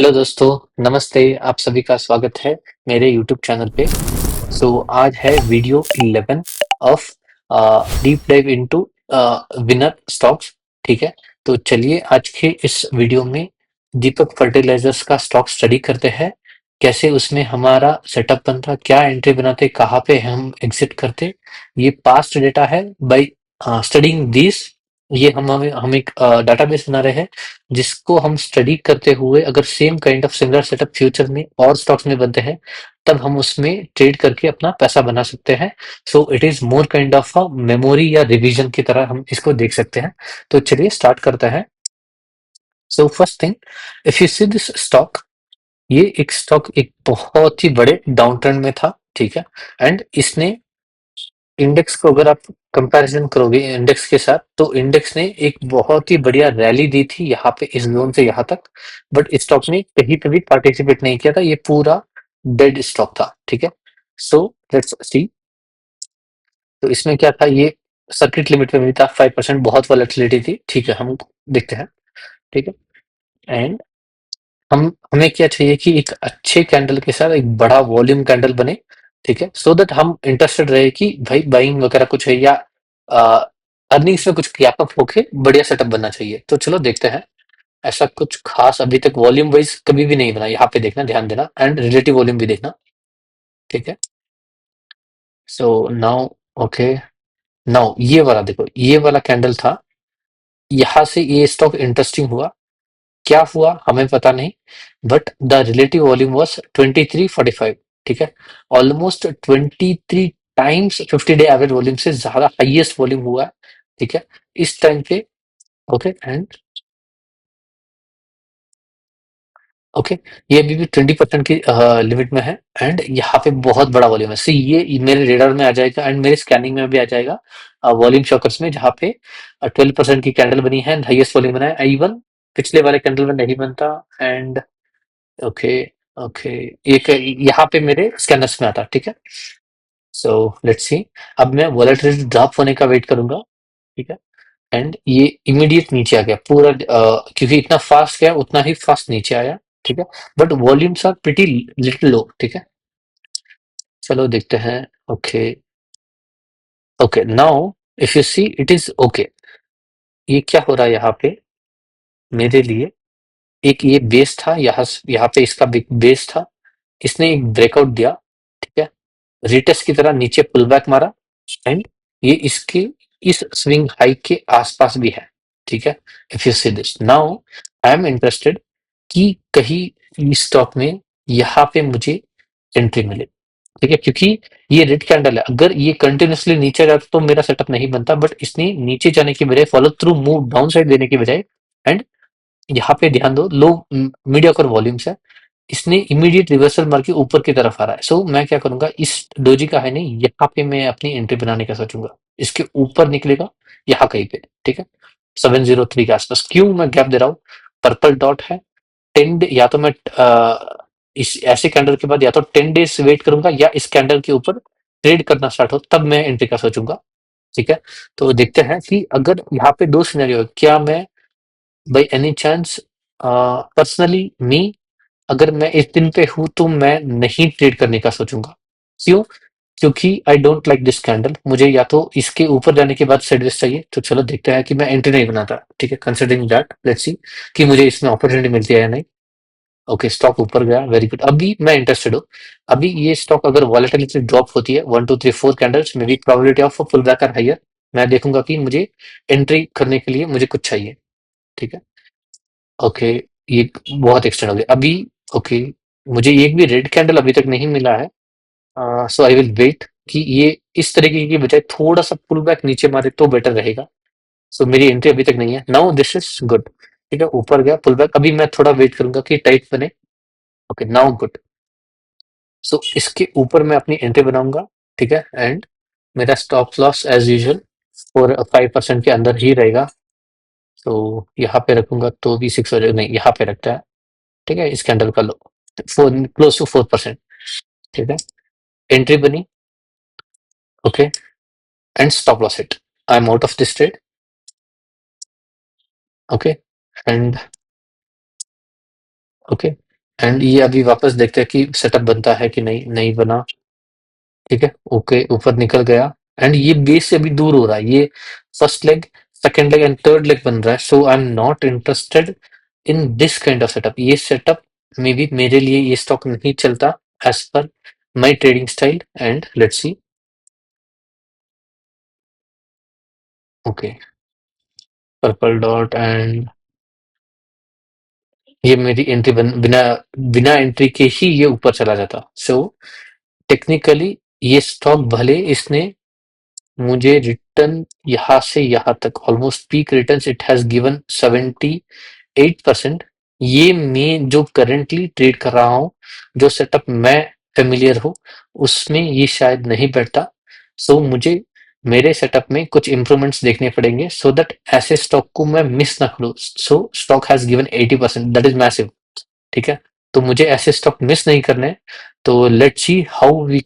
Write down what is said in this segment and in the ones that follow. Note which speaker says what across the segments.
Speaker 1: Hello दोस्तों, नमस्ते। आप सभी का स्वागत है मेरे यूट्यूब चैनल पे। आज है video 11 of deep dive into winner stocks. ठीक है, तो चलिए आज के इस वीडियो में दीपक फर्टिलाइजर्स का स्टॉक स्टडी करते हैं। कैसे उसमें हमारा सेटअप बनता, क्या एंट्री बनाते, कहाँ पे हम एग्जिट करते। ये पास्ट डेटा है। बाय स्टडिंग दिस, ये हम एक डाटाबेस बना रहे हैं जिसको हम स्टडी करते हुए अगर same kind of similar setup future में और स्टॉक्स में बनते हैं तब हम उसमें ट्रेड करके अपना पैसा बना सकते हैं। So it is more kind of a memory या रिवीजन की तरह हम इसको देख सकते हैं। तो चलिए स्टार्ट करते हैं। So first thing, if you see this stock, ये एक स्टॉक एक बहुत ही बड़े डाउन ट्रेंड में था। ठीक है, एंड इसने इंडेक्स को अगर आप कंपैरिजन करोगे इंडेक्स के साथ तो इंडेक्स ने एक बहुत ही बढ़िया रैली दी थी यहाँ पे इस जोन से यहाँ तक। बट स्टॉक ने कहीं पे भी पार्टिसिपेट नहीं किया था, ये पूरा डेड स्टॉक था। ठीक है, सो लेट्स सी। तो इसमें क्या था, ये सर्किट लिमिट में भी था 5%, बहुत वॉलेटिलिटी थी। ठीक है, हम देखते हैं। ठीक है, एंड हमें क्या चाहिए कि एक अच्छे कैंडल के साथ एक बड़ा वॉल्यूम कैंडल बने। ठीक है, सो दैट हम इंटरेस्टेड रहे कि भाई बाइंग वगैरह कुछ है या अर्निंग्स में कुछ गैप अप होके बढ़िया सेटअप बनना चाहिए। तो चलो देखते हैं। ऐसा कुछ खास अभी तक वॉल्यूम वाइज कभी भी नहीं बना, यहाँ पे देखना, ध्यान देना, एंड रिलेटिव वॉल्यूम भी देखना। ठीक है, सो नाउ, ओके, नाउ ये वाला देखो, ये वाला कैंडल था, यहाँ से ये स्टॉक इंटरेस्टिंग हुआ। क्या हुआ हमें पता नहीं, but the relative volume was 2345। ठीक है, almost 23 times 50 day average volume से ज्यादा हाईएस्ट वॉल्यूम हुआ है। ठीक है, इस टाइम पे। ओके, एंड ओके, ये अभी भी 20% की लिमिट में है, एंड यहाँ पे बहुत बड़ा वॉल्यूम है। सी ये मेरे रेडार में आ जाएगा एंड मेरे स्कैनिंग में भी आ जाएगा वॉल्यूम शॉकर्स में, जहाँ पे 12% की कैंडल बनी है, हाईएस्ट वॉल्यूम बना है। इवन पिछले वाले कैंडल में नहीं बनता। एंड ओके, ओके, यहाँ पे मेरे स्कैनर्स में आता। ठीक है, सो लेट्स सी। अब मैं वॉलेटिलिटी ड्रॉप होने का वेट करूंगा। ठीक है, एंड ये इमीडिएट नीचे आ गया पूरा, क्योंकि इतना फास्ट गया उतना ही फास्ट नीचे आया। ठीक है, but volumes are pretty little low. ठीक है, चलो देखते हैं। Okay, okay, now if you see it is okay. ये क्या हो रहा है यहाँ पे मेरे लिए, एक ये बेस था, यहाँ पे इसका बिग बेस था, इसने एक ब्रेकआउट दिया। ठीक है, रिटेस्ट की तरह नीचे पुल बैक मारा, एंड ये इसके इस स्विंग हाई के आसपास भी है। ठीक है, if you see this now, I am interested कि कहीं इस स्टॉक में यहाँ पे मुझे एंट्री मिले। ठीक है, क्योंकि ये रेड कैंडल है, अगर ये कंटिन्यूअसली नीचे जाता तो मेरा सेटअप नहीं बनता, बट इसने नीचे जाने की बजाय, follow through move down side देने की बजाय, एंड यहाँ पे ध्यान दो, लो मीडियोकर वॉल्यूम्स है, इसने इमीडिएट रिवर्सल मार के ऊपर की तरफ आ रहा है। सो मैं क्या करूंगा, इस डोजी का है नहीं, यहाँ पे मैं अपनी एंट्री बनाने का सोचूंगा। इसके ऊपर निकलेगा यहाँ कहीं पे। ठीक है, 703 के आसपास। क्यों मैं गैप दे रहा हूँ, पर्पल डॉट है, 10 या तो मैं इस ऐसे कैंडल के बाद या तो 10 डेज वेट करूंगा, या इस कैंडल के ऊपर ट्रेड करना स्टार्ट हो तब मैं एंट्री का सोचूंगा। ठीक है, तो देखते हैं कि अगर यहाँ पे दो सिनेरियो है, क्या मैं बाई एनी चांस, पर्सनली मी, अगर मैं इस दिन पे हूं तो मैं नहीं ट्रेड करने का सोचूंगा। क्यों, क्योंकि I don't like this candle, मुझे या तो इसके ऊपर जाने के बाद साइडवेज चाहिए। तो चलो देखते हैं कि मैं एंट्री नहीं बनाता। ठीक है, कंसिडरिंग दैट, लेट्स सी कि मुझे इसमें अपॉर्चुनिटी मिलती है या नहीं। ओके, स्टॉक ऊपर गया, वेरी गुड, अभी मैं इंटरेस्टेड हूँ। अभी ये स्टॉक अगर वॉलेटिलिटी ड्रॉप होती है 1 2 3 4 कैंडल्स में भी, probability of pull back are higher, मैं देखूंगा कि मुझे एंट्री करने के लिए मुझे कुछ चाहिए। ठीक है, ओके, ये बहुत एक्सटेंड हो गया अभी। ओके, मुझे एक भी रेड कैंडल अभी तक नहीं मिला है, सो आई विल वेट कि ये इस तरीके की बजाय थोड़ा सा पुल बैक नीचे मारे तो बेटर रहेगा। सो मेरी एंट्री अभी तक नहीं है, नाउ दिस इज गुड। ठीक है, ऊपर गया पुल बैक, अभी मैं थोड़ा वेट करूंगा कि टाइट बने। Okay, now good. सो इसके ऊपर मैं अपनी एंट्री बनाऊंगा। ठीक है, एंड मेरा स्टॉप लॉस एज यूजुअल और 5% के अंदर ही रहेगा। तो यहाँ पे रखूंगा तो भी 6 हो जाएगा, नहीं यहाँ पे रखता है। ठीक है, इस कैंडल का लो, फोर, क्लोज टू 4%। ठीक है, एंट्री बनी। Okay, and stop loss hit, I am out of this trade. Okay, and okay, and ये अभी वापस देखते हैं कि सेटअप बनता है कि नहीं, नहीं बना। ठीक है, ओके, ऊपर निकल गया एंड ये बेस से अभी दूर हो रहा है। ये first leg, second leg and third leg बन रहा है। So I am not interested in this kind of setup. ये सेटअप में भी मेरे लिए ये स्टॉक नहीं चलता as per my trading style. And let's see. Okay, purple dot and ये मेरी एंट्री बिना बिना एंट्री के ही ये ऊपर चला जाता। सो टेक्निकली ये स्टॉक भले इसने मुझे रिटर्न यहाँ से यहाँ तक almost peak returns it has given 78%। ये मैं जो करंटली ट्रेड कर रहा हूँ, जो सेटअप मैं फेमिलियर हूँ, उसमें ये शायद नहीं बैठता। सो मुझे मेरे सेटअप में कुछ इंप्रूवमेंट्स देखने पड़ेंगे सो दैट ऐसे स्टॉक को मैं मिस ना करूँ। सो stock has given 80%, that is massive. ठीक है, तो मुझे ऐसे स्टॉक मिस नहीं करने। तो let's see how we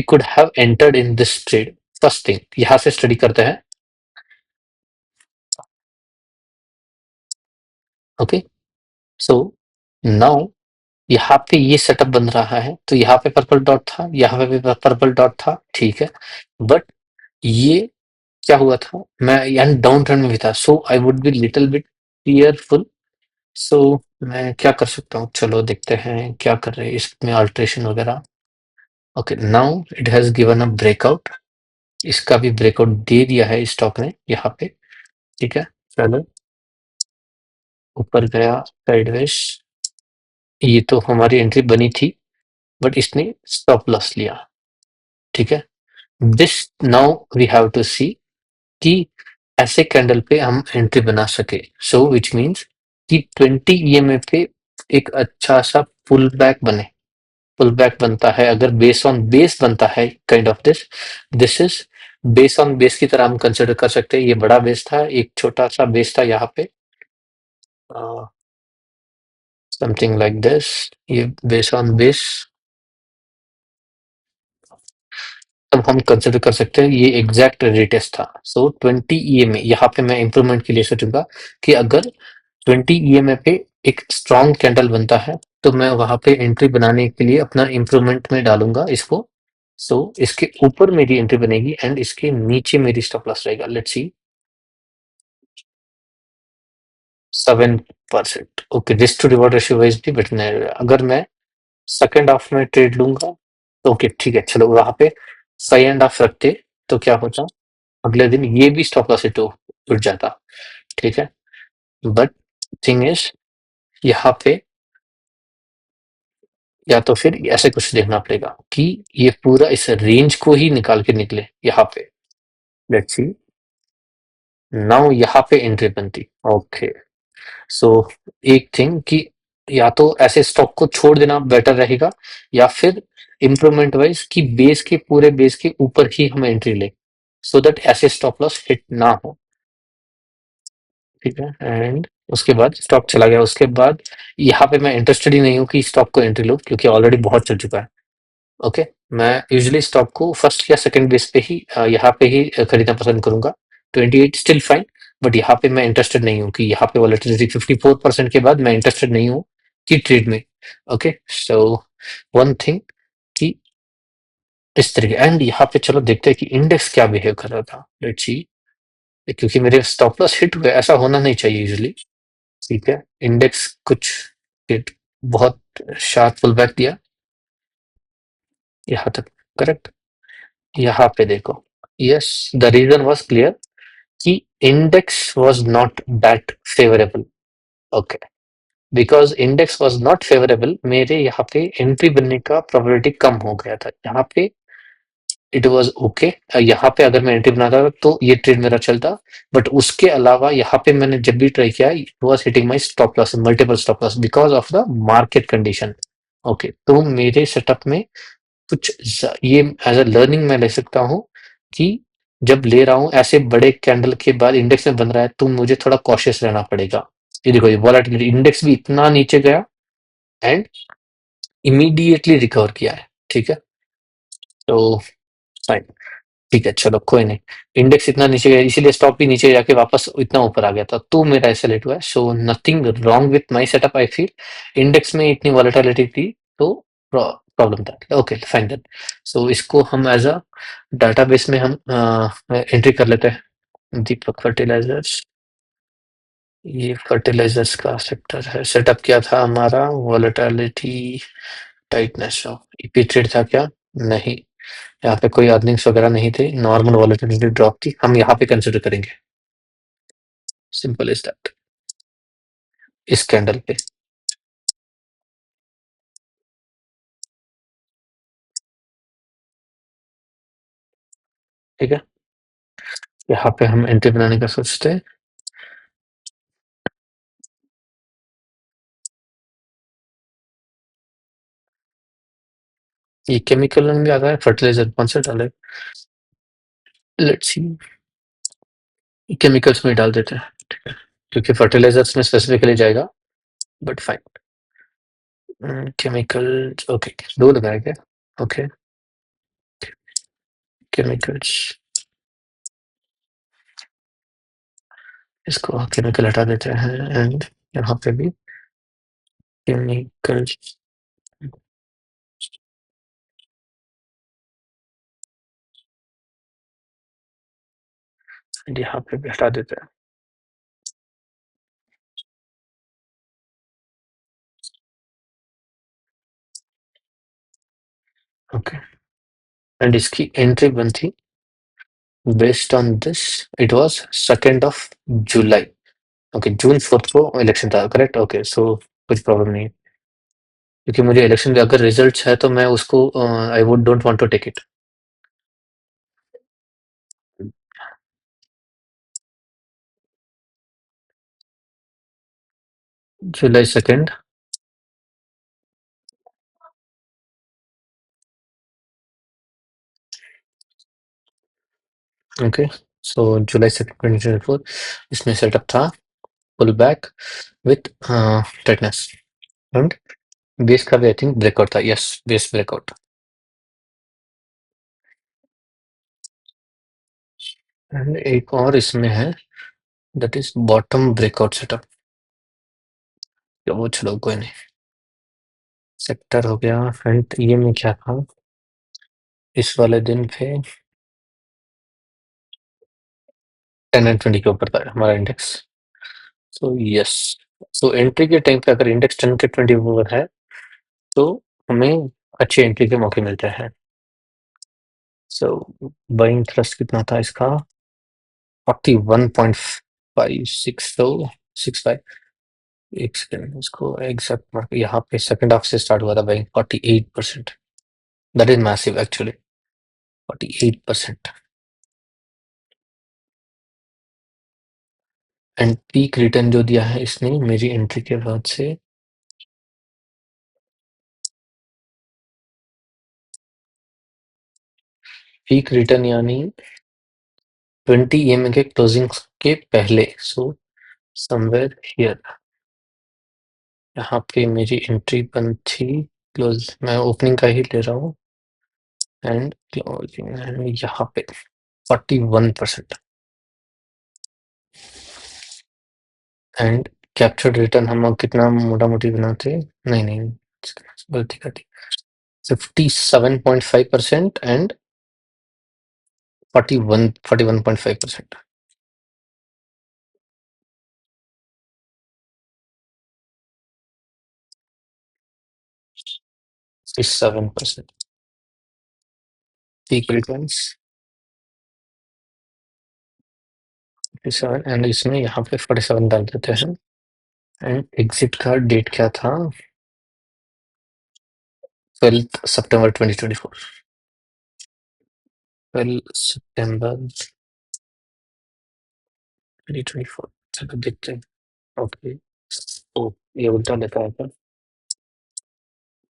Speaker 1: could have entered in this trade. First thing यहाँ से स्टडी करते हैं। ओके, सो नाउ यहाँ पे ये सेटअप बन रहा है। तो यहाँ पे पर्पल डॉट था, यहाँ पे भी पर्पल डॉट था। ठीक है, बट ये क्या हुआ था, मैं यानी डाउन ट्रेंड में भी था। So I would be little bit careful. So मैं क्या कर सकता हूँ, चलो देखते हैं क्या कर रहे हैं इसमें अल्ट्रेशन वगैरह। Okay, now it has given a breakout. इसका भी ब्रेकआउट दे दिया है स्टॉक ने यहाँ पे। ठीक है, चलो ऊपर गया साइडवेज। ये तो हमारी एंट्री बनी थी बट इसने स्टॉप लॉस लिया। ठीक है, this now we have to see कि ऐसे कैंडल पे हम एंट्री बना सके। सो विच मीन्स कि 20 ईएमए पे एक अच्छा सा पुल बैक बने। पुल बैक बनता है अगर बेस ऑन बेस बनता है, kind of this is base on base की तरह हम कंसिडर कर सकते हैं। ये बड़ा बेस था, एक छोटा सा बेस था यहाँ पे, समथिंग लाइक दिस। ये बेस ऑन बेस तब हम कंसिडर कर सकते हैं, ये एग्जैक्ट रेटेस्ट था। सो 20 ईएमए यहाँ पे मैं इंप्रूवमेंट के लिए सोचूंगा कि अगर 20 ईएमए पे एक स्ट्रॉन्ग कैंडल बनता है तो मैं वहां पे एंट्री बनाने के लिए अपना इंप्रूवमेंट में डालूंगा इसको। सो इसके ऊपर मेरी एंट्री बनेगी एंड इसके नीचे मेरी स्टॉप लॉस रहेगा। Let's see, 7%। Okay, risk to reward ratio wise भी बैठने अगर मैं सेकेंड हाफ में ट्रेड लूंगा तो ओके ठीक है, चलो वहां पे सही एंड हाफ रखते तो क्या होता, अगले दिन ये भी स्टॉप लॉस हिट उठ जाता। ठीक है, बट थिंग इज यहाँ पे या तो फिर ऐसे कुछ देखना पड़ेगा कि ये पूरा इस रेंज को ही निकाल के निकले यहाँ पे। लेट्स सी, नाउ यहाँ पे एंट्री बनती। ओके, सो एक थिंग कि या तो ऐसे स्टॉक को छोड़ देना बेटर रहेगा या फिर इंप्रूवमेंट वाइज कि बेस के पूरे बेस के ऊपर ही हम एंट्री ले सो दैट ऐसे स्टॉप लॉस हिट ना हो। ठीक है, एंड उसके बाद स्टॉक चला गया। उसके बाद यहाँ पे मैं इंटरेस्टेड ही नहीं हूँ कि स्टॉक को एंट्री लो क्योंकि ऑलरेडी बहुत चल चुका है। ओके, मैं यूजुअली स्टॉक को फर्स्ट या सेकंड बेस पे ही यहाँ पे ही खरीदना पसंद करूंगा। 28 स्टिल फाइन, बट यहाँ पे मैं इंटरेस्टेड नहीं हूँ कि यहाँ पे वॉलेटिलिटी 54% के बाद मैं इंटरेस्टेड नहीं हूँ कि ट्रेड में। ओके, सो वन थिंग कि इस तरीके एंड यहाँ पे चलो देखते हैं कि इंडेक्स क्या बिहेव कर रहा था। लेट्स सी, क्योंकि मेरे स्टॉप लॉस हिट हुए, ऐसा होना नहीं चाहिए यूजुअली। ठीक है, इंडेक्स कुछ हिट बहुत शार्प पुल बैक दिया यहाँ तक। करेक्ट, यहाँ पे देखो, yes the reason was clear कि index was not that favourable. Okay, because index was not favourable मेरे यहाँ पे एंट्री बनने का प्रोबेबिलिटी कम हो गया था। यहाँ पे इट वाज ओके, यहाँ पे अगर मैं एंट्री बनाता था तो ये ट्रेड मेरा चलता। बट उसके अलावा यहाँ पे मैंने जब भी ट्राई किया it was hitting my stop loss, multiple stop loss because of the market condition. Okay, तो मेरे सेटअप में कुछ ये एज अ लर्निंग मैं ले सकता हूँ कि जब ले रहा हूँ ऐसे बड़े कैंडल के बाद इंडेक्स में बन रहा है तो मुझे थोड़ा कॉशियस रहना पड़ेगा। ये देखो, ये वॉलेटिलिटी इंडेक्स भी इतना नीचे गया एंड इमीडिएटली रिकवर किया है। ठीक है, तो फाइन। ठीक है, चलो कोई नहीं। इंडेक्स इतना नीचे गया इसीलिए स्टॉक भी नीचे जाके वापस इतना ऊपर आ गया था, तो मेरा ऐसे लेट हुआ है। So nothing wrong with my setup I feel. Index में इतनी वॉलेटिलिटी थी तो प्रॉब्लम था। Okay fine then. सो इसको हम एज अ डाटाबेस में हम एंट्री कर लेते हैं। दीपक फर्टिलाइजर्स, ये फर्टिलाइजर्स का सेक्टर है। सेटअप क्या था हमारा? Volatility, tightness. ईपी ट्रेड था क्या? नहीं, यहाँ पे कोई अर्निंग्स वगैरह नहीं थे, नॉर्मल वॉलेटिलिटी ड्रॉप थी, हम यहाँ पे कंसिडर करेंगे। Simple is that. इस कैंडल पे ठीक है, यहाँ पे हम एंट्री बनाने का सोचते हैं। ये केमिकल में भी आता है, फर्टिलाइजर कौन सा डाले? लेट्स सी, केमिकल्स में डाल देते हैं, ठीक है, क्योंकि फर्टिलाइजर्स में स्पेसिफिकली जाएगा। But fine, chemical. ओके, दो लगाया क्या? ओके, केमिकल्स, इसको केमिकल हटा देते हैं एंड यहाँ पे भी केमिकल्स, यहाँ पे भी हटा देते हैं। ओके, एंड इसकी एंट्री बन थी based on this, it was 2 July. Okay, जून 4 को इलेक्शन था, करेक्ट? ओके, सो कुछ प्रॉब्लम नहीं है, क्योंकि मुझे इलेक्शन के अगर रिजल्ट्स है तो मैं उसको I would don't want to take it. July 2nd। Okay, so July 2nd 2024 इसमें सेटअप था pull back with tightness and base का भी आई थिंक ब्रेकआउट था। Yes, base breakout. एंड एक और इसमें है, that is bottom breakout setup. वो चलो कोई नहीं, सेक्टर हो गया। एंड ये में क्या था इस वाले दिन पे? 10 and 20 के ऊपर था हमारा index. So yes, so entry के टाइम पे अगर इंडेक्स 10 के 20 ऊपर है तो हमें अच्छे एंट्री के मौके मिलते हैं। सो बाइंग थ्रस्ट कितना था इसका? 41.5 तो 65। एक सेकेंड, इसको एग्जैक्ट मार्क, यहाँ पे सेकंड हाफ से स्टार्ट हुआ था buying 48%। That is massive actually, 48%। And peak return जो दिया है इसने मेरी एंट्री के बाद से, पीक रिटर्न यानी 20 EMA के क्लोजिंग के पहले। सो समवेयर हियर, यहाँ पे मेरी एंट्री बन थी। क्लोज, मैं ओपनिंग का ही ले रहा हूँ एंड क्लोजिंग यहाँ पे 41%। एंड कैप्चर्ड रिटर्न हम कितना मोटा मोटी बनाते? नहीं नहीं, गलती कर दी। 57.5% एंड 41.5%। 57% पीक रिटर्न्स, 57, एंड इसमें यहाँ पे 47 डाल देते हैं। एंड एग्जिट का डेट क्या था? 12 सितंबर 2024। 12 सितंबर 2024, चलो देखते हैं। ओके, ओ ये उल्टा लेता है क्या?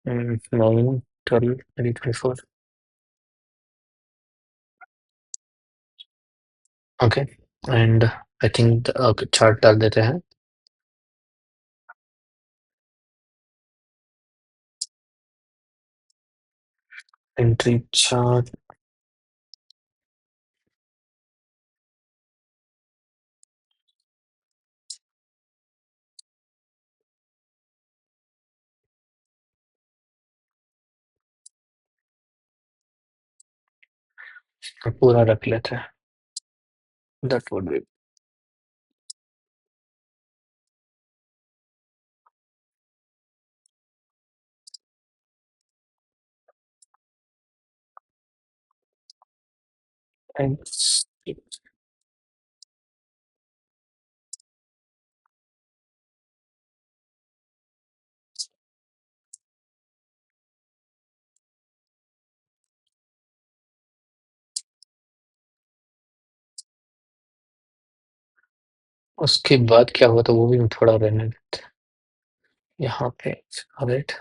Speaker 1: 9/12/2024। Okay, and I think chart डाल देते हैं। एंट्री चार्ट, पूरा रख लेते हैं। That would be nice. उसके बाद क्या हुआ, तो वो भी थोड़ा रहने देते हैं। यहाँ पे रेट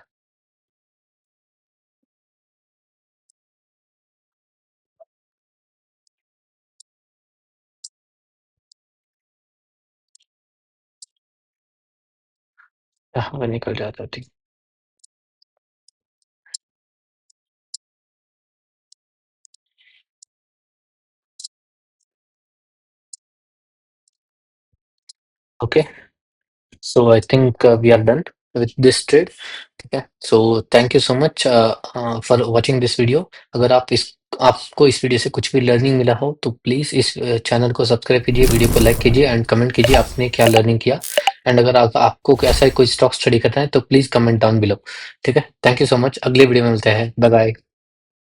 Speaker 1: यहाँ पे निकल जाता, ठीक। Okay, so I think we are done with this trade. ठीक है, so thank you so much for watching this video. अगर आपको इस वीडियो से कुछ भी लर्निंग मिला हो तो प्लीज इस चैनल को सब्सक्राइब कीजिए, वीडियो को लाइक कीजिए एंड कमेंट कीजिए आपने क्या लर्निंग किया। एंड अगर आपको ऐसा कोई स्टॉक स्टडी करना है तो प्लीज कमेंट डाउन बिलो। ठीक है, थैंक यू सो मच, अगले वीडियो में मिलते हैं, बाय बाय।